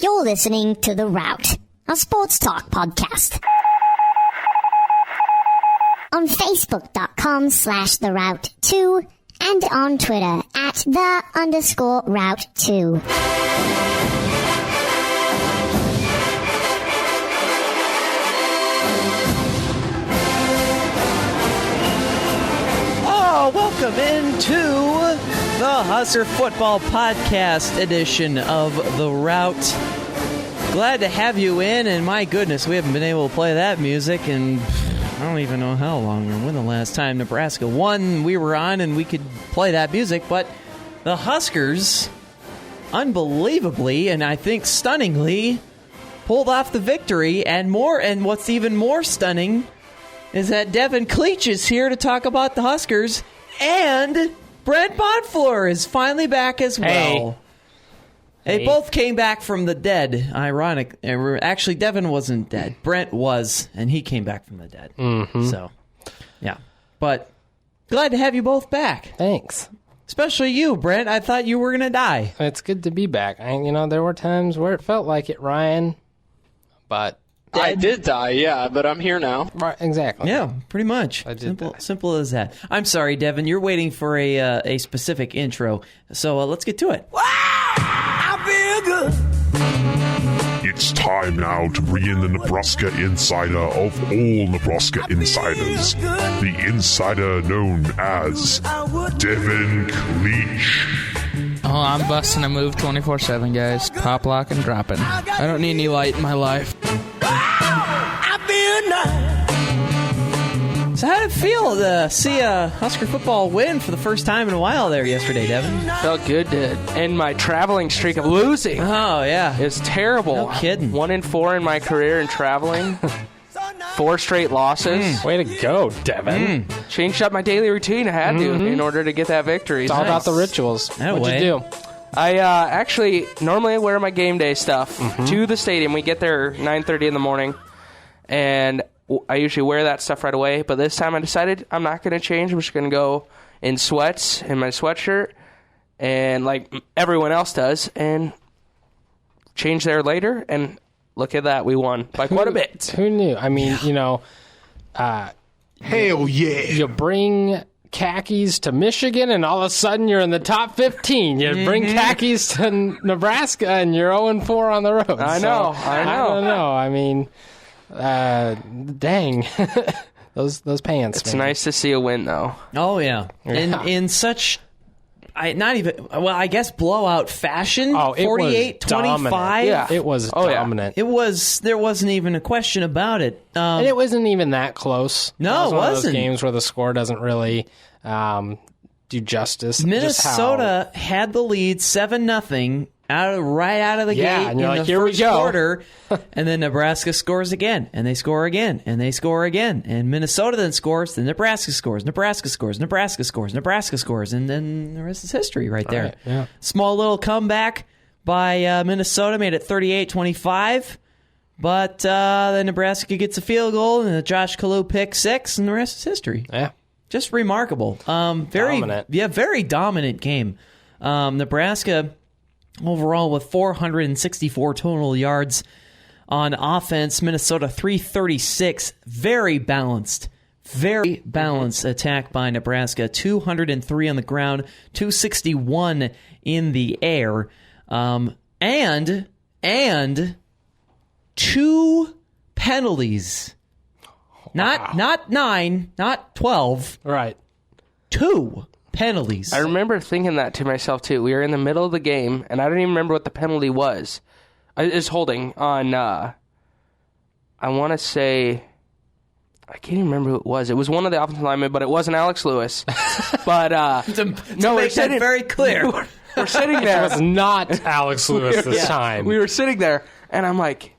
You're listening to The Route, a sports talk podcast. On Facebook.com/The Route 2 and on Twitter at @the_Route 2. Welcome into the Husker Football Podcast edition of The Route. Glad to have you in, and my goodness, we haven't been able to play that music in I don't even know how long or when the last time Nebraska won we were on and we could play that music, but the Huskers, unbelievably, and I think stunningly, pulled off the victory, and what's even more stunning is that Devon Kleich is here to talk about the Huskers, and Brent is finally back as well. They both came back from the dead. Ironic. Actually, Devon wasn't dead. Brent was, and he came back from the dead. Mm-hmm. So, yeah. But glad to have you both back. Thanks. Especially you, Brent. I thought you were going to die. It's good to be back. There were times where it felt like it, Ryan, but... I did die, yeah, but I'm here now. Right, exactly. Yeah, pretty much. Simple as that. I'm sorry, Devon. You're waiting for a specific intro, so let's get to it. Wow, I feel good. It's time now to bring in the Nebraska insider of all Nebraska insiders. The insider known as Devon Kleich. Oh, I'm busting a move 24/7, guys. Pop, lock, and dropping. I don't need any light in my life. So how did it feel to see a Husker football win for the first time in a while there yesterday, Devon? Felt good to end my traveling streak of losing. Oh, yeah. It's terrible. No kidding. 1-4 in my career in traveling. 4 straight losses. Way to go, Devon. Changed up my daily routine. I had to in order to get that victory. It's all about the rituals. What'd you do? I actually normally wear my game day stuff to the stadium. We get there 9:30 in the morning, and I usually wear that stuff right away. But this time I decided I'm not going to change. I'm just going to go in sweats and my sweatshirt, and like everyone else does, and change there later. And look at that, we won by quite a bit. Who knew? I mean, Hell yeah. you bring khakis to Michigan, and all of a sudden you're in the top 15. You bring khakis to Nebraska, and you're 0-4 on the road. I know. I don't know. I mean, dang. those pants. It's man. nice to see a win, though. Oh, yeah. In such... I guess blowout fashion. 48-25. Yeah, it was dominant. It was. There wasn't even a question about it. And it wasn't even that close. No, it was one one of those games where the score doesn't really do justice. Minnesota had the lead 7-0 right out of the gate and you're in like, the here we first go. quarter, and then Nebraska scores again, and they score again, and they score again, and Minnesota then scores, then Nebraska scores, Nebraska scores, Nebraska scores, Nebraska scores, and then the rest is history right there. Right, yeah. Small little comeback by Minnesota made it 38-25, but then Nebraska gets a field goal, and the Josh Kalu pick 6, and the rest is history. Yeah. Just remarkable. Very dominant. Yeah, very dominant game. Nebraska overall with 464 total yards on offense. Minnesota 336. Very balanced attack by Nebraska. 203 on the ground, 261 in the air, and 2 penalties. Wow. Not 9, not 12. Right. 2 penalties. I remember thinking that to myself, too. We were in the middle of the game, and I don't even remember what the penalty was. It's holding on, I want to say, I can't even remember who it was. It was one of the offensive linemen, but it wasn't Alex Lewis. But, to make that very clear. We're sitting there. It was not Alex Lewis this time. We were sitting there, and I'm like,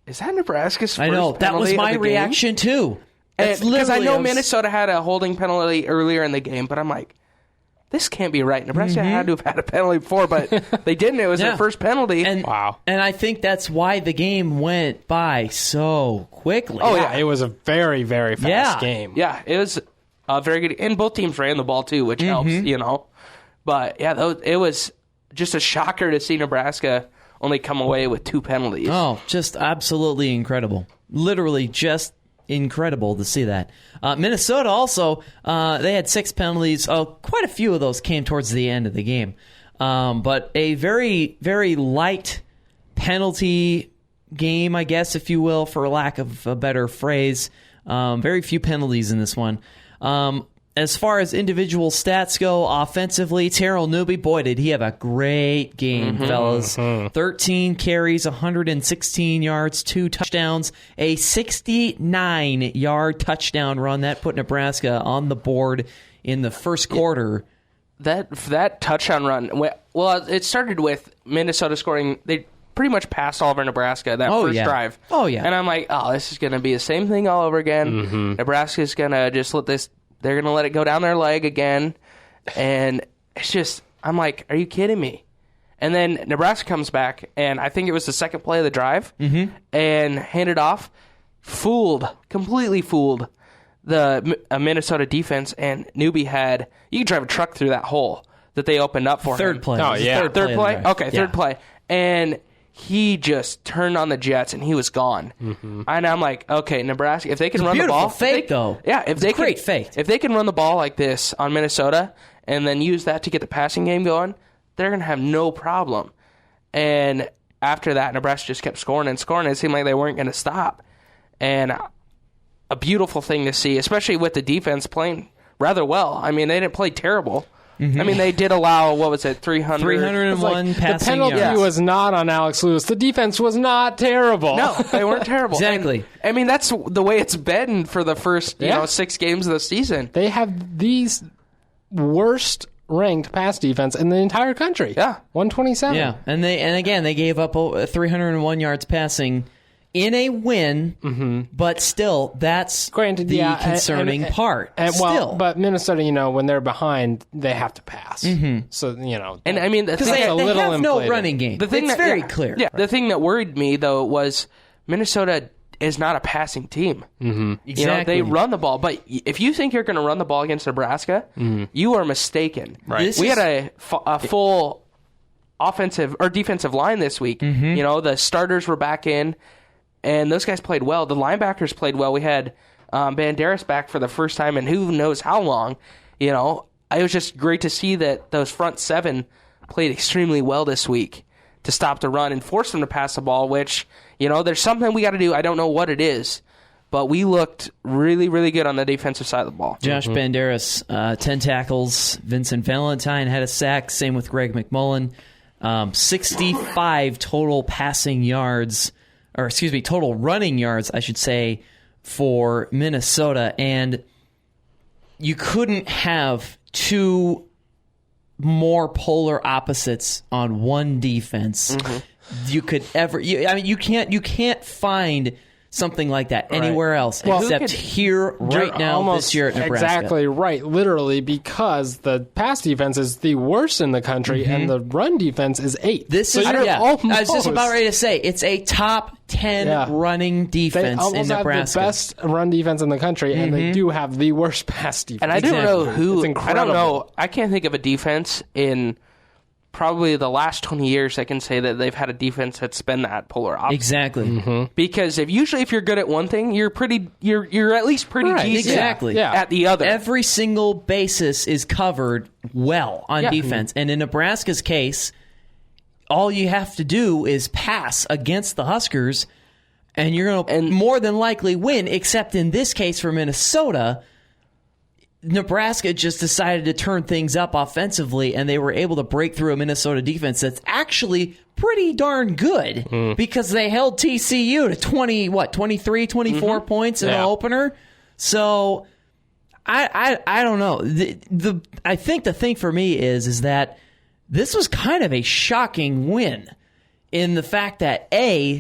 is that Nebraska's first I know. That was my reaction, too. Because I know Minnesota had a holding penalty earlier in the game, but I'm like, this can't be right. Nebraska had to have had a penalty before, but they didn't. It was their first penalty. Wow. And I think that's why the game went by so quickly. Oh, yeah. It was a very, very fast game. Yeah, it was very good. And both teams ran the ball, too, which helps, But, yeah, it was just a shocker to see Nebraska only come away with 2 penalties. Oh, just absolutely incredible. Literally just incredible to see that. Minnesota also, they had 6 penalties. Quite a few of those came towards the end of the game. But a very, very light penalty game, I guess, if you will, for lack of a better phrase. Very few penalties in this one. As far as individual stats go, offensively, Terrell Newby, boy, did he have a great game, fellas. 13 carries, 116 yards, 2 touchdowns, a 69-yard touchdown run. That put Nebraska on the board in the first quarter. That touchdown run, well, it started with Minnesota scoring. They pretty much passed all over Nebraska that first drive. Oh, yeah. And I'm like, this is going to be the same thing all over again. Nebraska's going to just they're going to let it go down their leg again. And it's just, I'm like, are you kidding me? And then Nebraska comes back, and I think it was the second play of the drive, and handed off, completely fooled the Minnesota defense, and Newby you could drive a truck through that hole that they opened up for him. Third play. Oh, yeah. Third play? Okay, third play. And he just turned on the jets, and he was gone. And I'm like, okay, Nebraska, if they can run the ball. Fake, though. Yeah, Great fake. If they can run the ball like this on Minnesota and then use that to get the passing game going, they're going to have no problem. And after that, Nebraska just kept scoring and scoring. It seemed like they weren't going to stop. And a beautiful thing to see, especially with the defense playing rather well. I mean, they didn't play terrible. I mean, they did allow, 301 passing The penalty yards. was not on Alex Lewis. The defense was not terrible. No, they weren't terrible. Exactly. And, I mean, that's the way it's been for the first 6 games of the season. They have these worst ranked pass defense in the entire country. Yeah. 127. Yeah, and again, they gave up 301 yards passing in a win, but still, that's Granted, the concerning part. But Minnesota, when they're behind, they have to pass. So, And I mean, because they have no running game. It's very clear. Yeah, the thing that worried me, though, was Minnesota is not a passing team. Exactly. They run the ball, but if you think you're going to run the ball against Nebraska, you are mistaken. Right. We had a full offensive or defensive line this week. The starters were back in, and those guys played well. The linebackers played well. We had Banderas back for the first time in who knows how long. It was just great to see that those front 7 played extremely well this week to stop the run and force them to pass the ball, which, there's something we got to do. I don't know what it is, but we looked really, really good on the defensive side of the ball. Josh Banderas, 10 tackles. Vincent Valentine had a sack. Same with Greg McMullen. 65 total total running yards, I should say, for Minnesota. And you couldn't have 2 more polar opposites on one defense. You can't find something like that anywhere else except here right now this year at Nebraska. Exactly right, literally, because the pass defense is the worst in the country and the run defense is 8th. I was just about ready to say it's a top 10 running defense in Nebraska. They have the best run defense in the country, and they do have the worst pass defense. And I don't know who. It's incredible. I don't know. I can't think of a defense in probably the last 20 years I can say that they've had a defense that's been that polar opposite. Exactly. Because if you're good at one thing, you're at least pretty decent at the other. Every single basis is covered well on defense. And in Nebraska's case, all you have to do is pass against the Huskers, and you're going to more than likely win, except in this case for Minnesota, Nebraska just decided to turn things up offensively, and they were able to break through a Minnesota defense that's actually pretty darn good because they held TCU to 23, 24 points in the opener. So I don't know. I think the thing for me is that this was kind of a shocking win in the fact that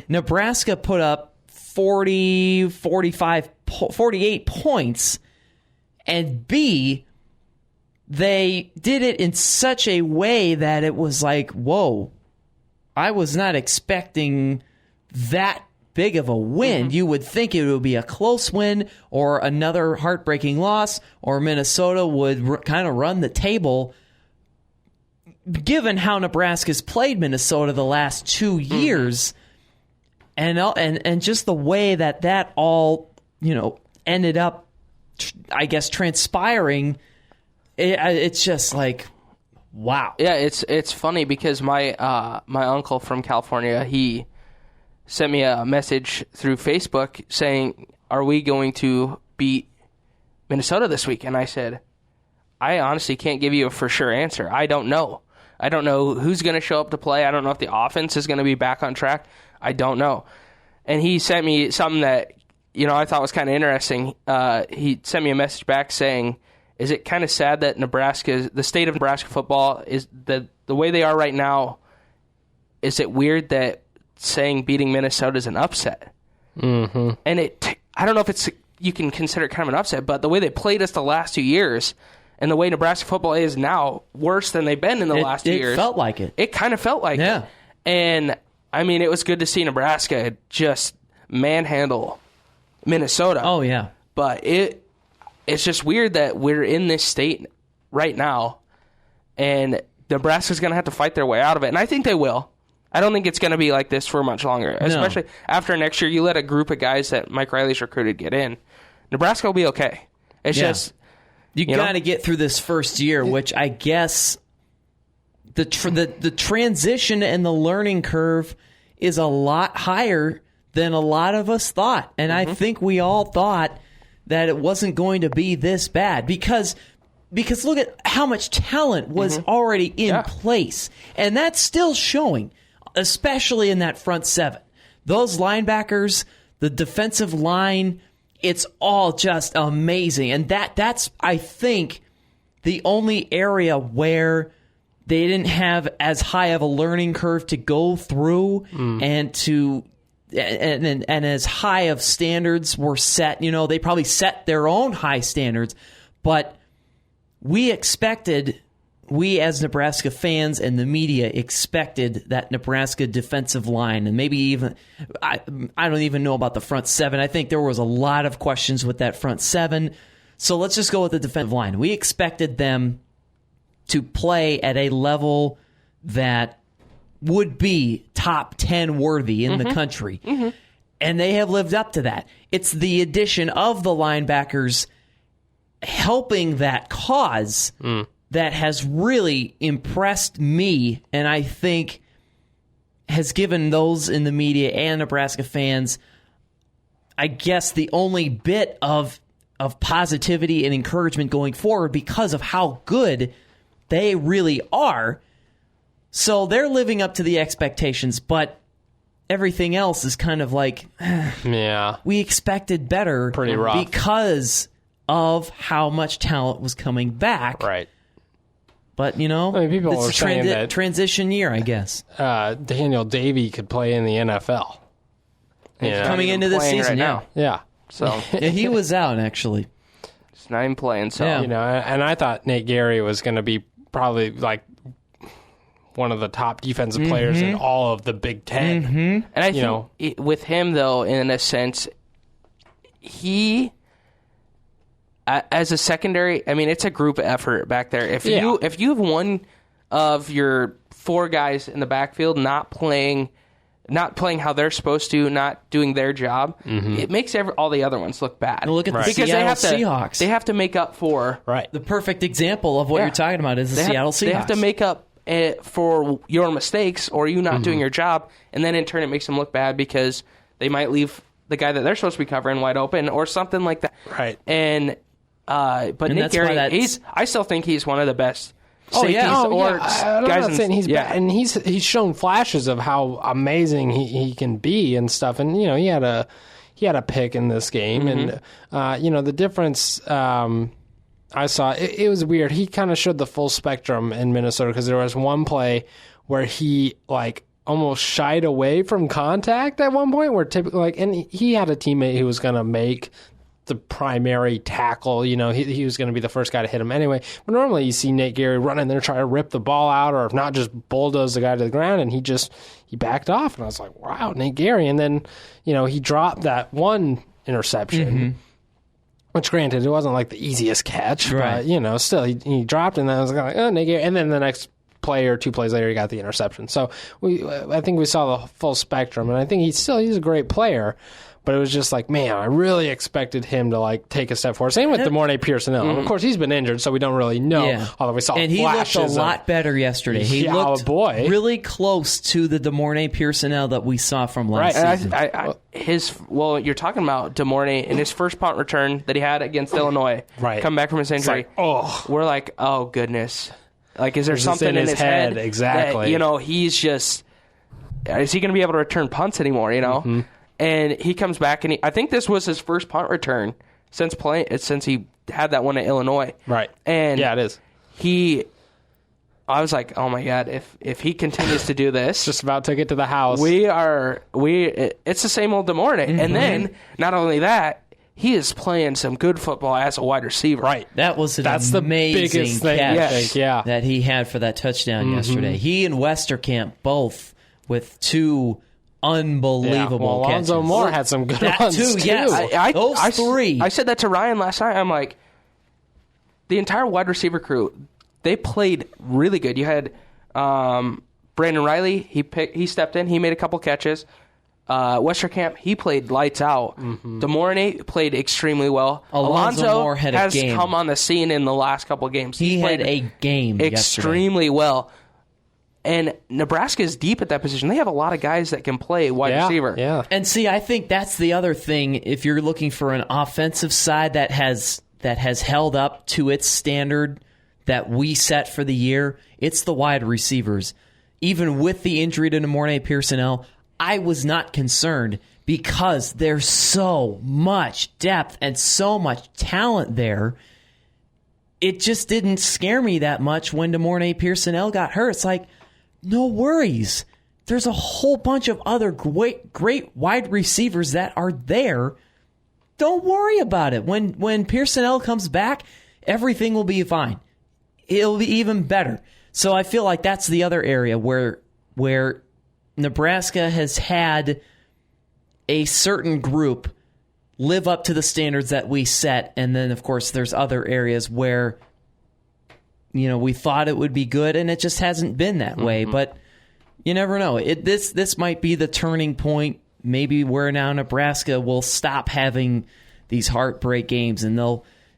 Nebraska put up 48 points, and B, they did it in such a way that it was like, whoa, I was not expecting that big of a win. You would think it would be a close win or another heartbreaking loss, or Minnesota would kind of run the table. given how Nebraska's played Minnesota the last 2 years, and just the way that all ended up, I guess, transpiring, it's just like, wow. Yeah, it's funny because my uncle from California, he sent me a message through Facebook saying, "Are we going to beat Minnesota this week?" And I said, "I honestly can't give you a for sure answer. I don't know. I don't know who's going to show up to play. I don't know if the offense is going to be back on track. I don't know." And he sent me something that I thought was kind of interesting. He sent me a message back saying, "Is it kind of sad that the state of Nebraska football is the way they are right now? Is it weird that saying beating Minnesota is an upset?" Mm-hmm. And I don't know if you can consider it kind of an upset, but the way they played us the last 2 years and the way Nebraska football is now, worse than they've been in the last 2 years. It felt like it. It kind of felt like it. And, I mean, it was good to see Nebraska just manhandle Minnesota. Oh, yeah. But it's just weird that we're in this state right now, and Nebraska's going to have to fight their way out of it. And I think they will. I don't think it's going to be like this for much longer, especially after next year. You let a group of guys that Mike Riley's recruited get in, Nebraska will be okay. It's just... You got to get through this first year, which I guess the transition and the learning curve is a lot higher than a lot of us thought. And I think we all thought that it wasn't going to be this bad because look at how much talent was already in place. And that's still showing, especially in that front seven. Those linebackers, the defensive line, it's all just amazing. And that's, I think, the only area where they didn't have as high of a learning curve to go through and as high of standards were set. They probably set their own high standards, but we as Nebraska fans and the media expected that Nebraska defensive line, and maybe even, I don't even know about the front seven. I think there was a lot of questions with that front seven. So let's just go with the defensive line. We expected them to play at a level that would be top 10 worthy in the country. And they have lived up to that. It's the addition of the linebackers helping that cause that has really impressed me, and I think has given those in the media and Nebraska fans, I guess, the only bit of positivity and encouragement going forward because of how good they really are. So they're living up to the expectations, but everything else is kind of like, we expected better. Pretty rough. Because of how much talent was coming back. Right. But, people were saying that transition year, I guess. Daniel Davey could play in the NFL. Coming into this season, right now. Yeah. So he was out, actually. It's not even playing. So and I thought Nate Gary was going to be probably like one of the top defensive players in all of the Big Ten. And I think with him, though, in a sense, he... as a secondary, I mean, it's a group effort back there. If you have one of your four guys in the backfield not playing how they're supposed to, not doing their job, it makes all the other ones look bad. Well, look at the Seattle Seahawks. They have to make up for... Right. The perfect example of what you're talking about is the Seattle Seahawks. They have to make up for your mistakes or you not doing your job, and then in turn it makes them look bad because they might leave the guy that they're supposed to be covering wide open or something like that. Right. But Nick Gary, I still think he's one of the best safeties I'm guys. not saying he's bad, and he's shown flashes of how amazing he can be and stuff. And he had a pick in this game, and the difference I saw it was weird. He kind of showed the full spectrum in Minnesota because there was one play where he almost shied away from contact at one point, where typically and he had a teammate who was going to make the primary tackle. He was going to be the first guy to hit him anyway. But normally you see Nate Gary run in there, try to rip the ball out, or if not, just bulldoze the guy to the ground, and he backed off. And I was like, wow, Nate Gary. And then, he dropped that one interception, which granted, it wasn't like the easiest catch, but, still, he dropped, and I was like, oh, Nate Gary. And then the next play or 2 plays later he got the interception. So I think we saw the full spectrum, and I think he's a great player. But it was just like, man, I really expected him to like take a step forward. Same with DeMornay Pearson-Hill. Of course, he's been injured, so we don't really know. Although we saw and he looked a lot better yesterday. He looked really close to the DeMornay Pearson-Hill that we saw from last season. You're talking about DeMornay in his first punt return that he had against Illinois. Right, come back from his injury. We're like, oh goodness, like is there something in his head? Exactly. That, he's just is he going to be able to return punts anymore? And he comes back, and I think this was his first punt return since he had that one at Illinois. Right. And yeah, it is. I was like, oh my God, if he continues to do this, just about took it to the house. It's the same old DeMornay. And then not only that, he is playing some good football as a wide receiver. Right. That's amazing the biggest thing, catch that he had for that touchdown yesterday. He and Westerkamp both with 2 unbelievable catches. Alonzo Moore had some good ones too. Yes. Those 3. I said that to Ryan last night. I'm like, the entire wide receiver crew, they played really good. You had Brandon Riley. He stepped in. He made a couple catches. Westerkamp, he played lights out. DeMornay played extremely well. Alonzo Moore has come on the scene in the last couple of games. He had a game extremely well. And Nebraska is deep at that position. They have a lot of guys that can play wide receiver. Yeah. And see, I think that's the other thing. If you're looking for an offensive side that has held up to its standard that we set for the year, it's the wide receivers. Even with the injury to DeMornay Pearson-Hill, I was not concerned because there's so much depth and so much talent there. It just didn't scare me that much when DeMornay Pearson-Hill got hurt. It's like, no worries. There's a whole bunch of other great wide receivers that are there. Don't worry about it. When Pearson-Hill comes back, everything will be fine. It'll be even better. So I feel like that's the other area where Nebraska has had a certain group live up to the standards that we set, and then, of course, there's other areas where we thought it would be good, and it just hasn't been that way. But you never know. This might be the turning point, maybe where now Nebraska will stop having these heartbreak games, and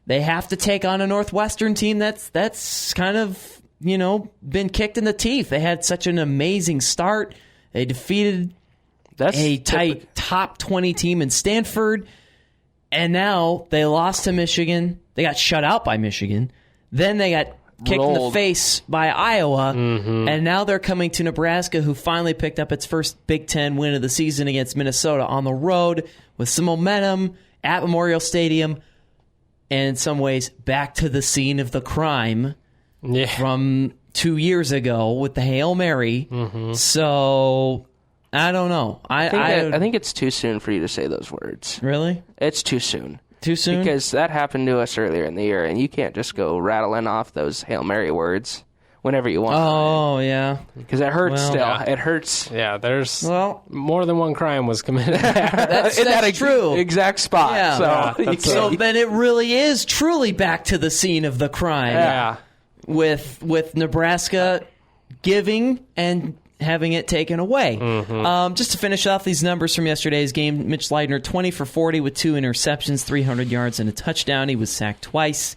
they have to take on a Northwestern team that's kind of been kicked in the teeth. They had such an amazing start. They defeated a tight top 20 team in Stanford, and now they lost to Michigan. They got shut out by Michigan. Then they got kicked in the face by Iowa, and now they're coming to Nebraska, who finally picked up its first Big Ten win of the season against Minnesota on the road with some momentum at Memorial Stadium, and in some ways back to the scene of the crime from 2 years ago with the Hail Mary. So I don't know. I think it's too soon for you to say those words. Really? It's too soon. Too soon? Because that happened to us earlier in the year, and you can't just go rattling off those Hail Mary words whenever you want. Oh, yeah. Because it hurts still. Yeah. It hurts. Yeah, there's more than one crime was committed. That's true. Exact spot. Yeah. So then it really is truly back to the scene of the crime. Yeah. With Nebraska giving and having it taken away. Just to finish off these numbers from yesterday's game, Mitch Leidner, 20 for 40 with 2 interceptions, 300 yards, and a touchdown. He was sacked twice.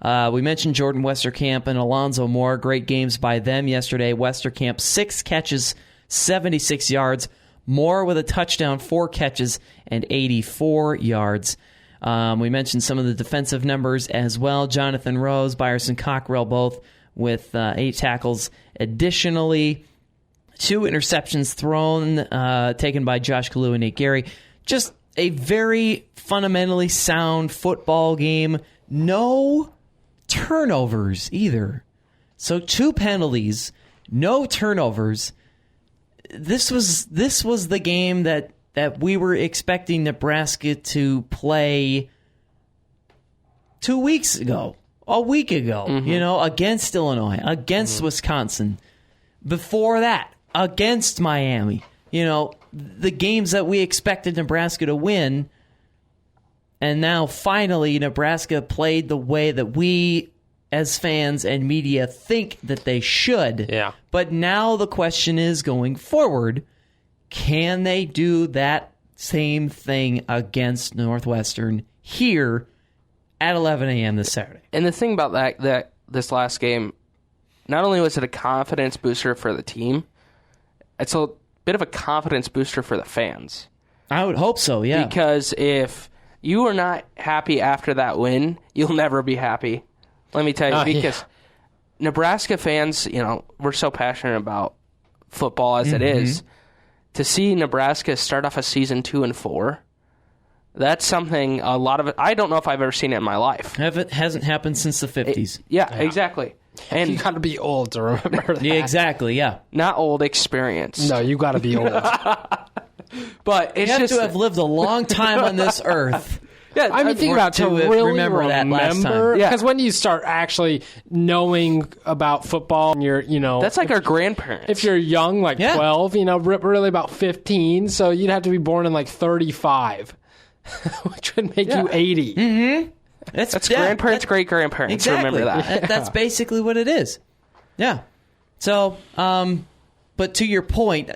We mentioned Jordan Westerkamp and Alonzo Moore. Great games by them yesterday. Westerkamp, 6 catches, 76 yards. Moore with a touchdown, 4 catches, and 84 yards. We mentioned some of the defensive numbers as well. Jonathan Rose, Byerson Cockrell, both with 8 tackles. Additionally, 2 interceptions thrown, taken by Josh Kalu and Nate Gary. Just a very fundamentally sound football game. No turnovers either. So 2 penalties, no turnovers. This was the game that we were expecting Nebraska to play 2 weeks ago, a week ago, against Illinois, against Wisconsin. Before that, against Miami. The games that we expected Nebraska to win, and now finally Nebraska played the way that we as fans and media think that they should. Yeah. But now the question is, going forward, can they do that same thing against Northwestern here at 11 a.m. this Saturday? And the thing about that this last game, not only was it a confidence booster for the team, it's a bit of a confidence booster for the fans. I would hope so, yeah. Because if you are not happy after that win, you'll never be happy. Let me tell you, because Nebraska fans, we're so passionate about football as it is. To see Nebraska start off a season 2-4, that's something a lot of it. I don't know if I've ever seen it in my life. It hasn't happened since the 50s. Yeah, exactly. And You got to be old to remember that. Yeah, exactly, yeah. not old, experienced. No, you got to be old. But it's You have just to have lived a long time on this earth. yeah. I mean, think about it, to really remember that last time. Because when you start actually knowing about football, and you're, that's like our grandparents. if you're young, like Yeah. 12, really about 15, so you'd have to be born in like 35, which would make you 80. That's grandparents, great grandparents. Exactly. Remember that. That's basically what it is. Yeah. So, but to your point,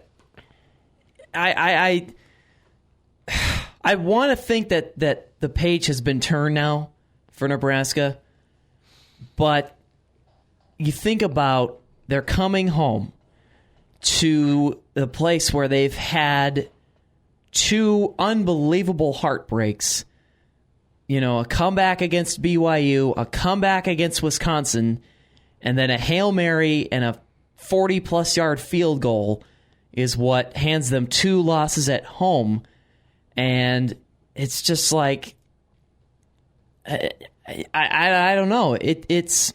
I want to think that the page has been turned now for Nebraska, but you think about they're coming home to the place where they've had two unbelievable heartbreaks. A comeback against BYU, a comeback against Wisconsin, and then a Hail Mary and a 40-plus yard field goal is what hands them 2 losses at home. And it's just like, I don't know. It's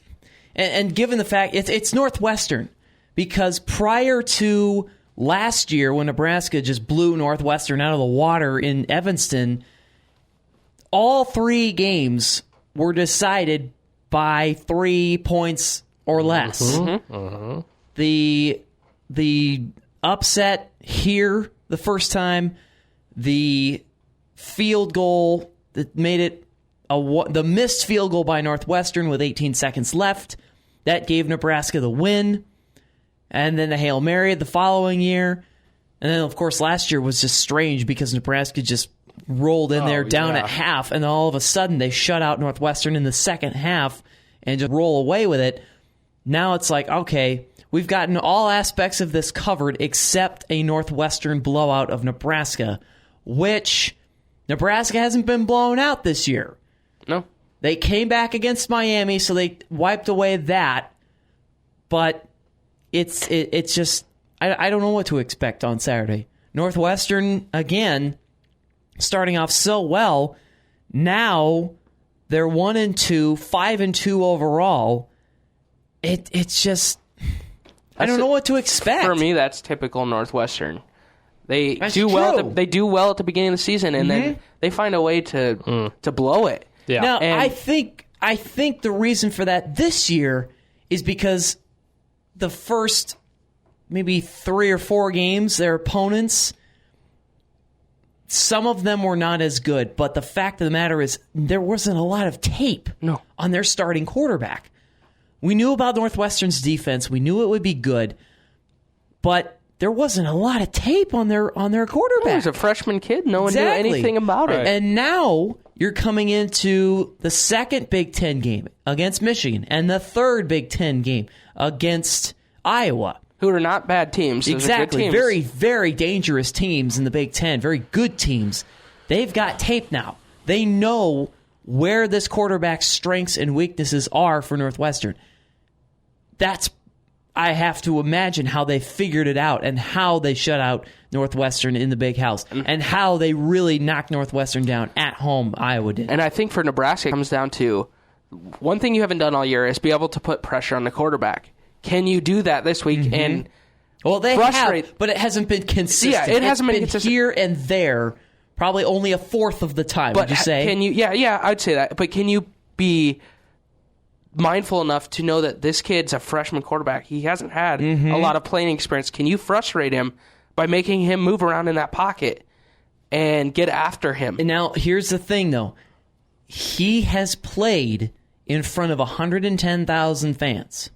and given the fact it's Northwestern, because prior to last year when Nebraska just blew Northwestern out of the water in Evanston, all 3 games were decided by 3 points or less. The upset here the first time, the field goal that made it the missed field goal by Northwestern with 18 seconds left, that gave Nebraska the win, and then the Hail Mary the following year, and then of course last year was just strange because Nebraska just rolled in there down at half, and all of a sudden they shut out Northwestern in the second half and just roll away with it. Now it's like, okay, we've gotten all aspects of this covered except a Northwestern blowout of Nebraska, which Nebraska hasn't been blown out this year. No. They came back against Miami, so they wiped away that, but it's just, I don't know what to expect on Saturday. Northwestern, again, starting off so well, now they're 1-2, 5-2 overall. It's just, I don't know what to expect. For me, that's typical Northwestern. That's do well. true. They do well at the beginning of the season, and then they find a way to blow it. Yeah. Now, And- I think the reason for that this year is because the first maybe 3 or 4 games, their opponents, some of them were not as good, but the fact of the matter is there wasn't a lot of tape on their starting quarterback. We knew about Northwestern's defense. We knew it would be good, but there wasn't a lot of tape on their quarterback. He was a freshman kid. No one knew Exactly. anything about it. And now you're coming into the second Big Ten game against Michigan and the third Big Ten game against Iowa. Who are not bad teams. Those are good Exactly. teams. Very, very dangerous teams in the Big Ten. Very good teams. They've got tape now. They know where this quarterback's strengths and weaknesses are for Northwestern. I have to imagine how they figured it out and how they shut out Northwestern in the Big House and how they really knocked Northwestern down at home, Iowa did. And I think for Nebraska, it comes down to one thing you haven't done all year is be able to put pressure on the quarterback. Can you do that this week? And well, they frustrate- have, but it hasn't been consistent. Yeah, it hasn't been It's consistent. here and there, probably only a fourth of the time, but would you say? can you? Yeah, I'd say that. But can you be mindful enough to know that this kid's a freshman quarterback? He hasn't had a lot of playing experience. Can you frustrate him by making him move around in that pocket and get after him? And now, here's the thing, though. He has played in front of 110,000 fans.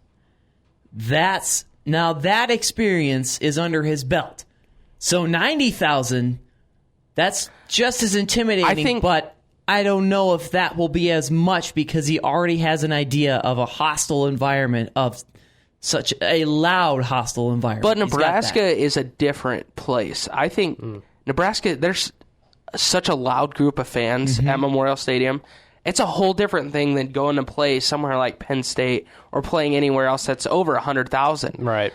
Now that experience is under his belt. So 90,000, that's just as intimidating, but I don't know if that will be as much because he already has an idea of a hostile environment, of such a loud hostile environment. But Nebraska is a different place. I think Nebraska, there's such a loud group of fans at Memorial Stadium. It's a whole different thing than going to play somewhere like Penn State or playing anywhere else that's over 100,000. Right.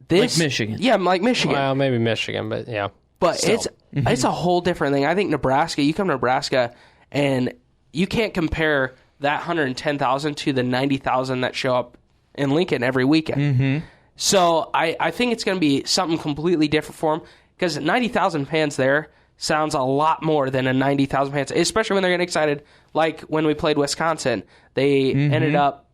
Like Michigan. Yeah, like Michigan. Well, maybe Michigan, but yeah. But Still. it's a whole different thing. I think Nebraska, you come to Nebraska, and you can't compare that 110,000 to the 90,000 that show up in Lincoln every weekend. So I think it's going to be something completely different for them, because 90,000 fans there sounds a lot more than a 90,000 fans, especially when they're getting excited. Like when we played Wisconsin, we ended up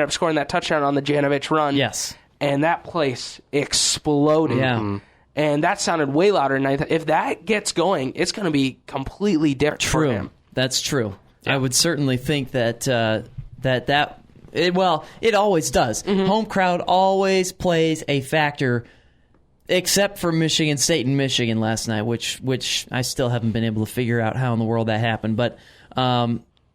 scoring that touchdown on the Janovich run. Yes. And that place exploded. Yeah. And that sounded way louder than 90,000. If that gets going, it's going to be completely different for him. That's true. Yeah. I would certainly think that it always does. Home crowd always plays a factor, except for Michigan State and Michigan last night, which I still haven't been able to figure out how in the world that happened. But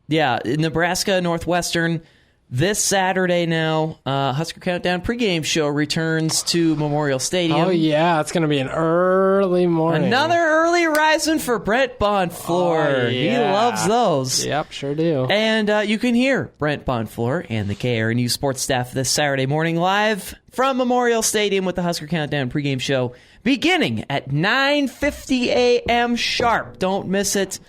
Nebraska, Northwestern. This Saturday now, Husker Countdown pregame show returns to Memorial Stadium. Oh, yeah. It's going to be an early morning. Another early rising for Brent Bonfleur. Oh, yeah. He loves those. Yep, sure do. And you can hear Brent Bonfleur and the KRNU sports staff this Saturday morning live from Memorial Stadium with the Husker Countdown pregame show beginning at 9:50 a.m. sharp. Don't miss it.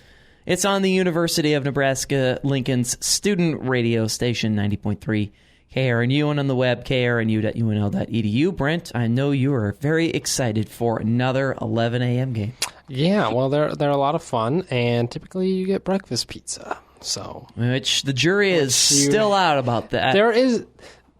It's on the University of Nebraska-Lincoln's student radio station, 90.3 KRNU, and on the web, krnu.unl.edu. Brent, I know you are very excited for another 11 a.m. game. Yeah, well, they're a lot of fun, and typically you get breakfast pizza. Which the jury is still out about that.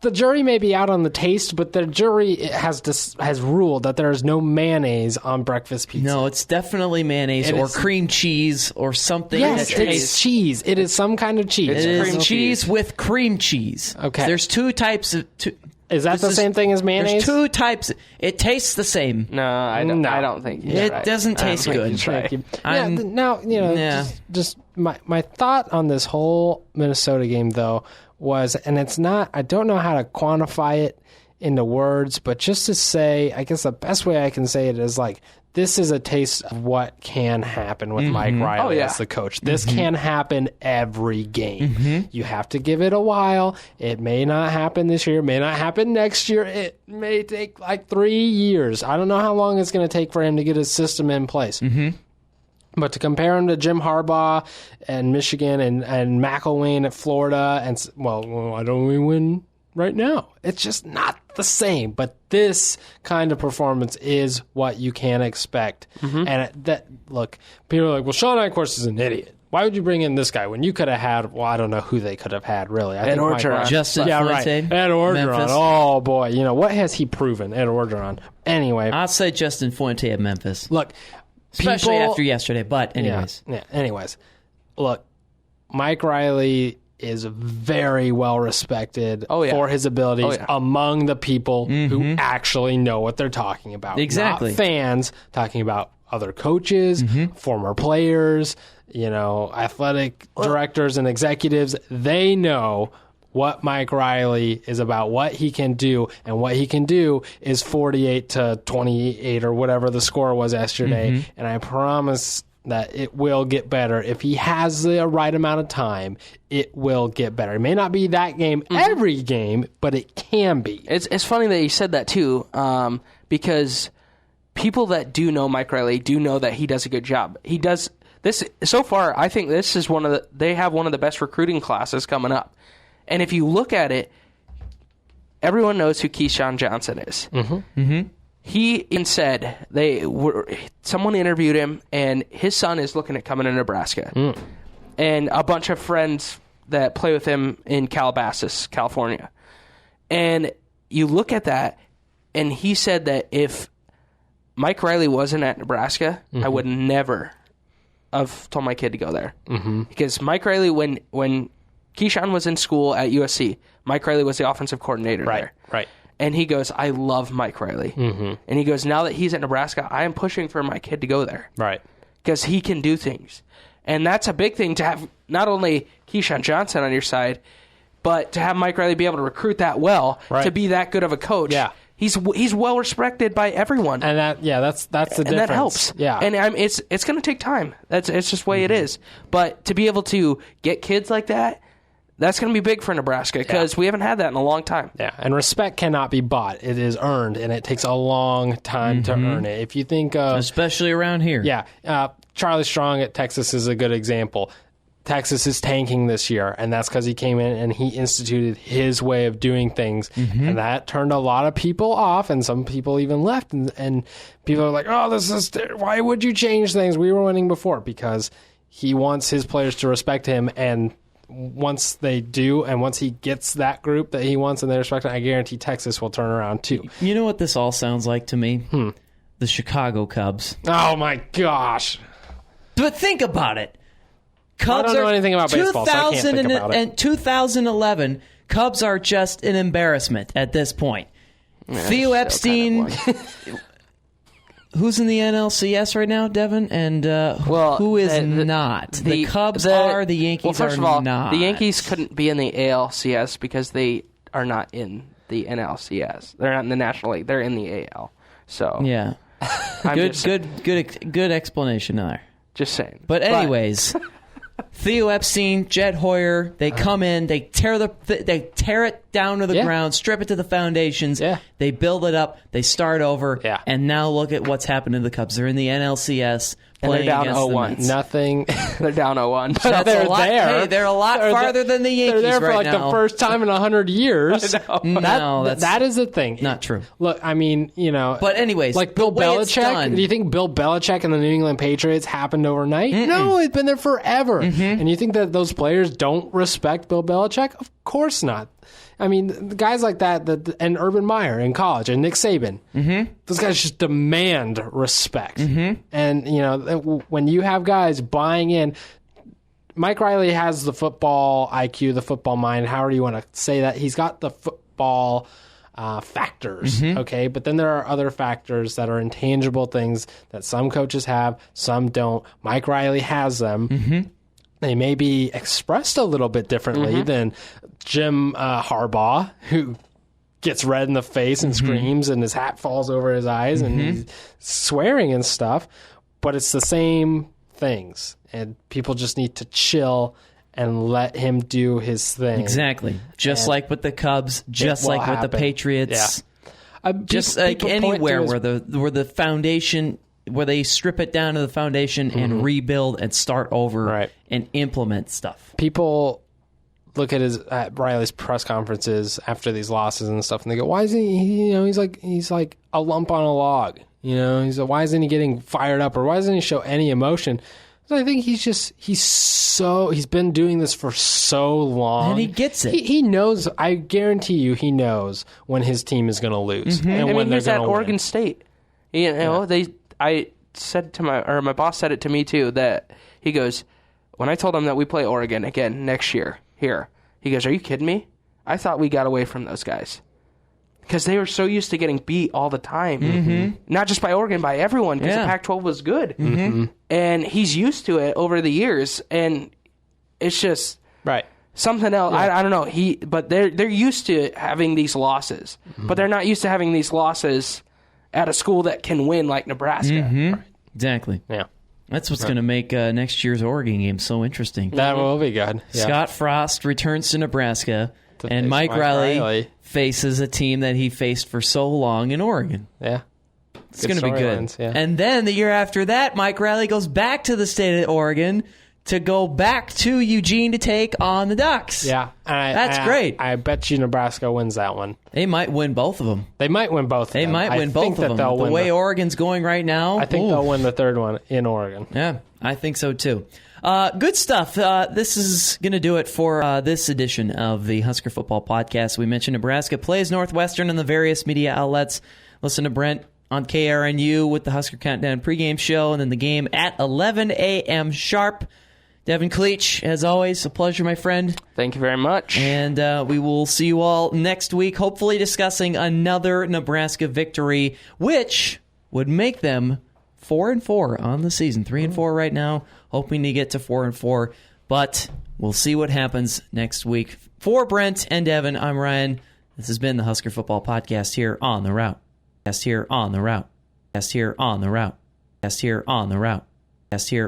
The jury may be out on the taste, but the jury has ruled that there is no mayonnaise on breakfast pizza. No, it's definitely mayonnaise or cream cheese or something. Yes, it's cheese. It is some kind of cheese. It is cheese with cream cheese. Okay. There's two types of... Is that the same thing as mayonnaise? There's two types. It tastes the same. No, I don't think it doesn't taste good. Thank you. Now, just my thought on this whole Minnesota game, though, was, and it's not, I don't know how to quantify it into words, but just to say, I guess the best way I can say it is like, this is a taste of what can happen with Mike Riley as the coach. This can happen every game. You have to give it a while. It may not happen this year, may not happen next year. It may take like 3 years. I don't know how long it's going to take for him to get his system in place. But to compare him to Jim Harbaugh and Michigan and McElwain at Florida, and why don't we win right now? It's just not the same. But this kind of performance is what you can expect. And look, people are like, well, Sean Eichhorst is an idiot. Why would you bring in this guy when you could have had? Well, I don't know who they could have had really. Ed Orgeron, Justin Fuente, Ed Orgeron. Memphis. Oh boy, what has he proven? Ed Orgeron. Anyway, I'll say Justin Fuente at Memphis. Look. Especially after yesterday, but anyways. Yeah, anyways. Look, Mike Riley is very well respected for his abilities among the people who actually know what they're talking about. Exactly. Not fans talking about other coaches, former players, athletic directors and executives. They know what Mike Riley is about, what he can do, and what he can do is 48-28 or whatever the score was yesterday. And I promise that it will get better. If he has the right amount of time, it will get better. It may not be that game every game, but it can be. It's funny that you said that too, because people that do know Mike Riley do know that he does a good job. He does this so far. I think this is they have one of the best recruiting classes coming up. And if you look at it, everyone knows who Keyshawn Johnson is. He said someone interviewed him, and his son is looking at coming to Nebraska. And a bunch of friends that play with him in Calabasas, California. And you look at that, and he said that if Mike Riley wasn't at Nebraska, I would never have told my kid to go there. Because Mike Riley, when Keyshawn was in school at USC. Mike Riley was the offensive coordinator there. Right. And he goes, I love Mike Riley. Mm-hmm. And he goes, now that he's at Nebraska, I am pushing for my kid to go there. Right. Because he can do things. And that's a big thing to have not only Keyshawn Johnson on your side, but to have Mike Riley be able to recruit that well, to be that good of a coach. Yeah. He's well respected by everyone. And that's the difference. And that helps. Yeah. And it's going to take time. It's just the way it is. But to be able to get kids like that, that's going to be big for Nebraska because we haven't had that in a long time. Yeah, and respect cannot be bought. It is earned, and it takes a long time to earn it. If you think of... Especially around here. Yeah. Charlie Strong at Texas is a good example. Texas is tanking this year, and that's because he came in and he instituted his way of doing things, and that turned a lot of people off, and some people even left, and people are like, oh, why would you change things? We were winning before, because he wants his players to respect him, and once they do, and once he gets that group that he wants and they respect him, I guarantee Texas will turn around too. You know what this all sounds like to me? The Chicago Cubs. Oh my gosh. But think about it. Cubs I don't know anything about baseball, so I can't think about it. And 2011, Cubs are just an embarrassment at this point. Theo Epstein... Who's in the NLCS right now, Devon? And who is not? The Cubs are, the Yankees well, first are of all, not. The Yankees couldn't be in the ALCS because they are not in the NLCS. They're not in the National League. They're in the AL. So yeah, good explanation there. Just saying. But anyways, Theo Epstein, Jed Hoyer, they come in, they tear it down to the ground, strip it to the foundations, they build it up, they start over, and now look at what's happened to the Cubs. They're in the NLCS. And they're down 0-1. Nothing. They're down 0-1. But they're there. Hey, they're a lot farther than the Yankees They're there for right now. the first time in 100 years. That is a thing. Not true. Look, I mean, But anyways, like Bill Belichick. Do you think Bill Belichick and the New England Patriots happened overnight? No, it's been there forever. And you think that those players don't respect Bill Belichick? Of course not. I mean, guys like that and Urban Meyer in college, and Nick Saban, those guys just demand respect. And, when you have guys buying in, Mike Riley has the football IQ, the football mind, however you want to say that. He's got the football factors, okay? But then there are other factors that are intangible things that some coaches have, some don't. Mike Riley has them. They may be expressed a little bit differently than Jim Harbaugh, who gets red in the face and screams and his hat falls over his eyes and he's swearing and stuff. But it's the same things. And people just need to chill and let him do his thing. Exactly. Just like with the Cubs, just like with the Patriots. Yeah. Just like anywhere where the foundation... where they strip it down to the foundation and rebuild and start over and implement stuff. People look at Riley's press conferences after these losses and stuff, and they go, "Why isn't he? He's like a lump on a log. He's like, why isn't he getting fired up, or why doesn't he show any emotion?" So I think he's been doing this for so long, and he gets it. He knows. I guarantee you, he knows when his team is going to lose and when they're going to win. Oregon State. I said to my boss said it to me too, that he goes, when I told him that we play Oregon again next year here, he goes, "Are you kidding me? I thought we got away from those guys." Because they were so used to getting beat all the time. Not just by Oregon, by everyone, because the Pac-12 was good. And he's used to it over the years, and it's just something else. I don't know. But they're used to having these losses, but they're not used to having these losses at a school that can win like Nebraska. Exactly. Yeah. That's what's going to make next year's Oregon game so interesting. That will be good. Yeah. Scott Frost returns to Nebraska, and Mike Riley faces a team that he faced for so long in Oregon. Yeah. It's going to be good. Yeah. And then the year after that, Mike Riley goes back to the state of Oregon to go back to Eugene to take on the Ducks. Yeah. That's great. I bet you Nebraska wins that one. They might win both of them. They might win both of them. The way Oregon's going right now. I think they'll win the third one in Oregon. Yeah, I think so too. Good stuff. This is going to do it for this edition of the Husker Football Podcast. We mentioned Nebraska plays Northwestern on the various media outlets. Listen to Brent on KRNU with the Husker Countdown pregame show, and then the game at 11 a.m. sharp. Devon Kleich, as always, a pleasure, my friend. Thank you very much. And we will see you all next week, hopefully discussing another Nebraska victory, which would make them 4-4 on the season. 3-4 right now, hoping to get to 4-4. But we'll see what happens next week. For Brent and Devon, I'm Ryan. This has been the Husker Football Podcast here on the route. Here on the route. Here on the route. Here on the route. Here